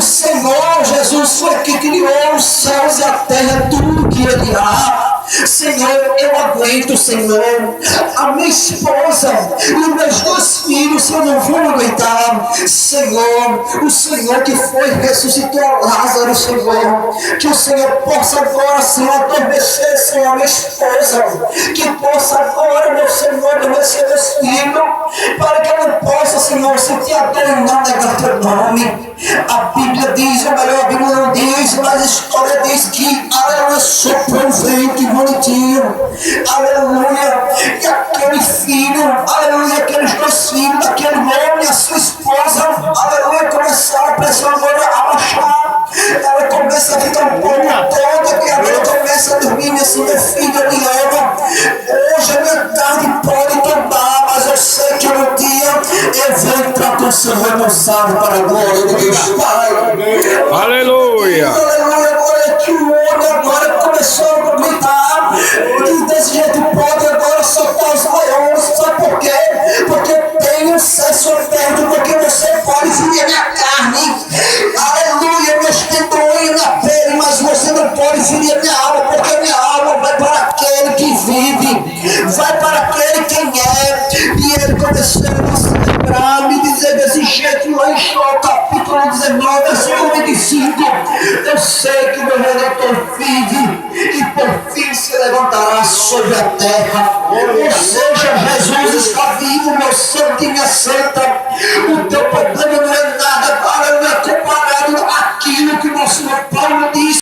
Senhor Jesus foi que criou os céus e a terra, tudo que Ele há. Senhor, eu aguento, Senhor, a minha esposa e os meus 2 filhos, eu não vou aguentar. Senhor, o Senhor que foi ressuscitou Lázaro, Senhor, que o Senhor possa agora, Senhor, adormecer, Senhor, a minha esposa, que possa agora, meu Senhor, adormecer meus filhos, para que ela possa, Senhor, sentir a dor e não negar teu nome. A Bíblia diz, ou melhor, a Bíblia não diz, mas a história diz que, aleluia, soprou um vento bonitinho, aleluia, e aquele filho, aleluia, aqueles 2 filhos, aquele homem, a sua esposa, aleluia, começaram a pressão agora a baixar. Ela começa a ficar um pouco toda, e agora começa a dormir, assim, meu filho, eu me ama. Hoje a minha carne pode tombar, mas eu sei que no dia eu vou entrar com o Senhor remoçado para a glória de Deus Pai. Aleluia. Aleluia, agora que o homem agora começou a comentar, e desse jeito pode agora soltar os leões. Sabe por quê? Porque tem acesso aberto, porque você pode ferir a minha carne, aleluia, meus tendões na pele, mas você não pode ferir a minha alma, porque a minha alma vai para aquele que vive, vai para aquele quem é. E ele começou a se lembrar, me dizer desse jeito, lá em Jó, capítulo 19, versículo 25, eu sei que o meu Redentor vive, e por fim se levantará sobre a terra. Ou seja, Jesus está vivo, meu santo e minha santa. O teu problema não é